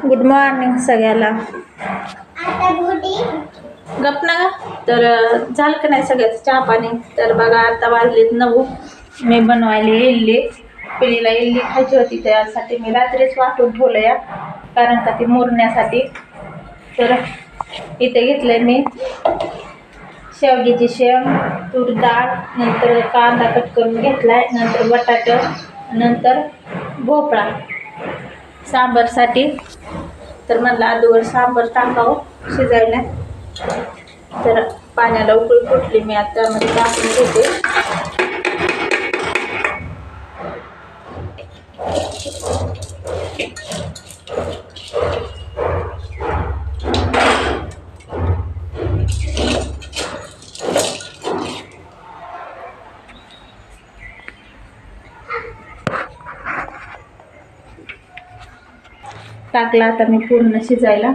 Good morning सगळ्याला. गप ना. तर झालं का नाही सगळ्याचं चहा पाणी? तर बघा आता वाजलेत 9. मी बनवायला इडली. पिढीला इडली खायची होती त्यासाठी मी रात्रीच वाटून ठेवलं या, कारण का ती मुरण्यासाठी. तर इथे घेतलंय मी शेवग्याची शेंग, तूर डाळ, नंतर कांदा कट करून घेतलाय, नंतर बटाटे, नंतर भोपळा सांबारसाठी. तर म्हणलं अगोदर सांबार टाकावं शिजायला. तर पाण्याला उकळी फुटली, मी आता त्यामध्ये टाकून घेते. टाकला आता मी पूर्ण शिजायला.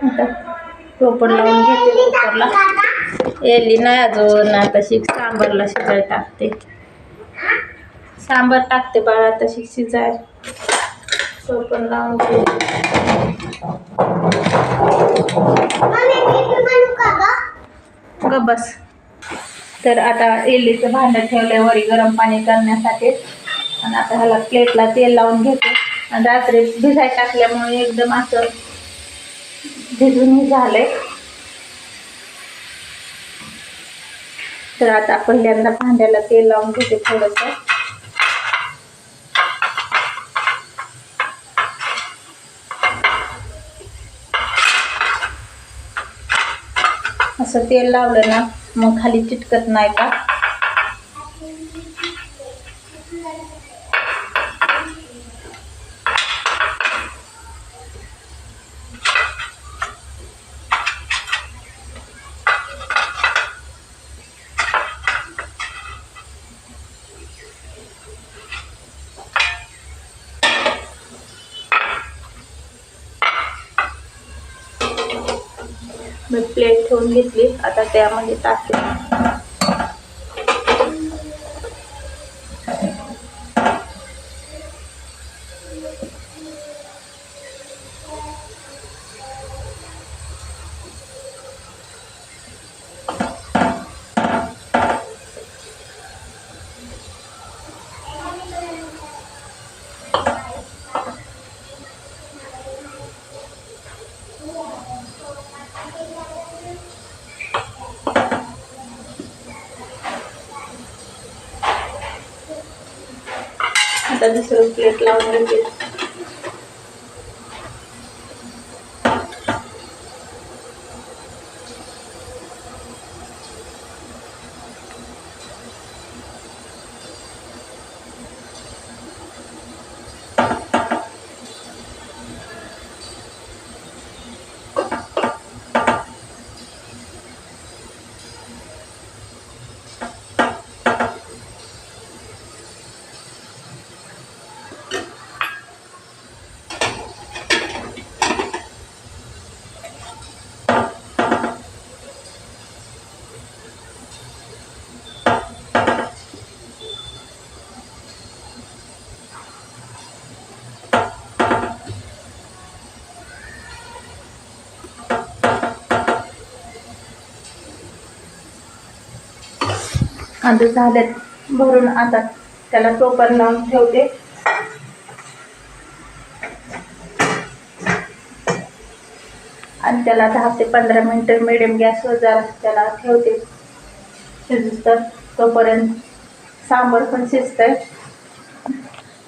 आता टोपण लावून घेते कुकरला. येली नाही अजून, आता शिक सांबारला शिजायला टाकते. सांबार टाकते बाळा आता शिजाय. टोपण लावून ग बस. तर आता इडलीचं भांडं ठेवलंय वरी गरम पाणी करण्यासाठी. आणि आता ह्याला प्लेटला तेल लावून घेते. आणि रात्री भिजाय टाकल्यामुळे एकदम असं भिजून झालंय. तर आता पहिल्यांदा भांड्याला तेल लावून घेते थोडंसं. असं तेल लावलं ना मग खाली चिटकत नाही का. मी प्लेट ठेवून घेतली, आता त्यामध्ये टाकते. आता दुसरं प्लेट लावून घेते. आता झालेत भरून. आता त्याला टोपण लावून ठेवते. आणि त्याला 10 ते 15 मिनिटं मिडियम गॅसवर जरा त्याला ठेवते शिजतं तोपर्यंत. सांबार पण शिजतंय.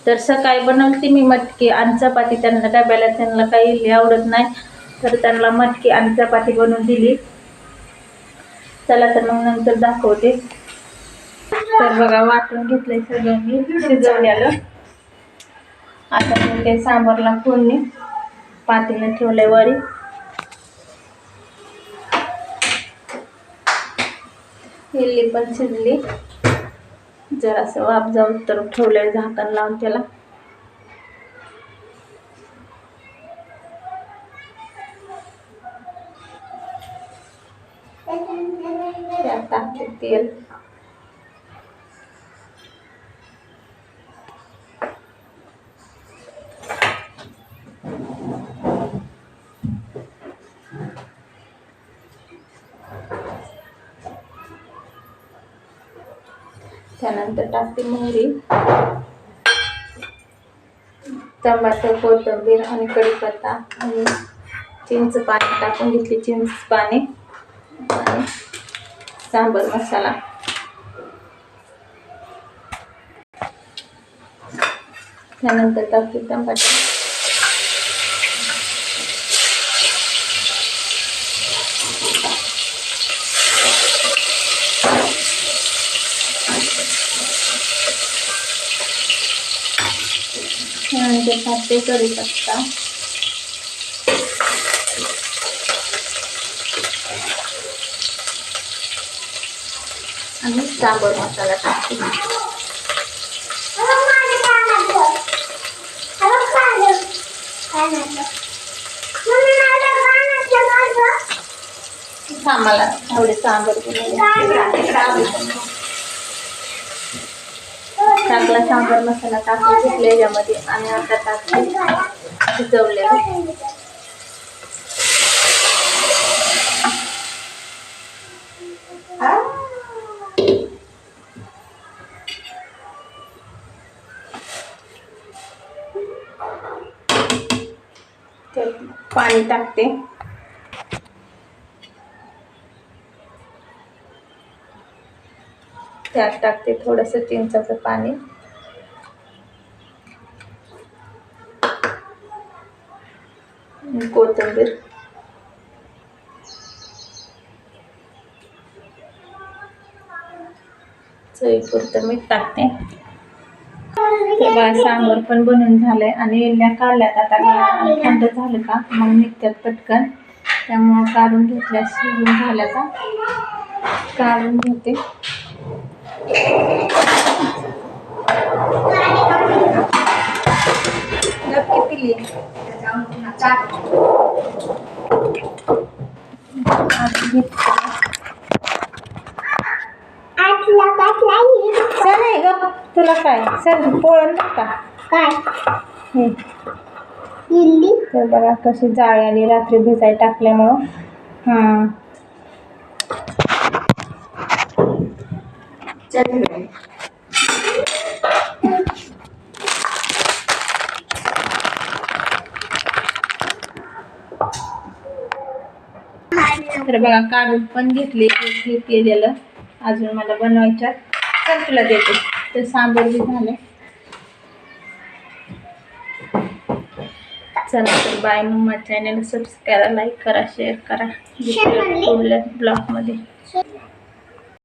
तर सकाळी बनवते मी मटकी आणि चपाती. त्यांना डब्याला त्यांना काही आवडत नाही, तर त्यांना मटकी आणि चपाती बनवून दिली. चला तर मग नंतर दाखवते. तर बघा वाटून घेतलंय सगळं मी शिजवल्याला. आता मी ते सांबारला फोडणी पातेलं ठेवलंय वरी. इडली पण शिजली, जरासं वाफ जाऊन तर ठेवलंय झाकण लावून त्याला. त्यात टाकते तेल. त्यानंतर टाकते मोहरी, टमाटर, कोथिंबीर आणि कढीपत्ता आणि चिंच पाणी टाकून घेतली, चिंच पाणी आणि सांबर मसाला. त्यानंतर टाकते टमाटर, त्यानंतर टाकते कढीपत्ता आणि सांबर मसाला टाकते. मला एवढे सांबर टाकला, सांबर मसाला टाकून घेतला याच्यामध्ये आणि आता टाकते शिजवलेलं. पाणी टाकते, त्यात टाकते थोडंसं चिंचाचं पाणी, कोथिंबीर, चवीपुरतं मीठ टाकते. तेव्हा सांबर पण बनवून झालंय आणि एल्ल्या काढल्यात. आता थंड झालं का मग निघतात पटकन, त्यामुळं काढून घेतल्या. शिजून झाल्या का काढून घेते. पिली नाही ग तुला काय सर पोळण का काय तर बघा कशी जाळी आली रात्री भिजाय टाकल्यामुळं. तर बघा काढून पण घेतले, हे केलेलं अजून मला बनवायच्या. तर तुला देते. तर सांबर बी झालं. चला तर बाय. मम्मा चॅनल सबस्क्राईब करा, लाईक करा, शेअर करा. ब्लॉगमध्ये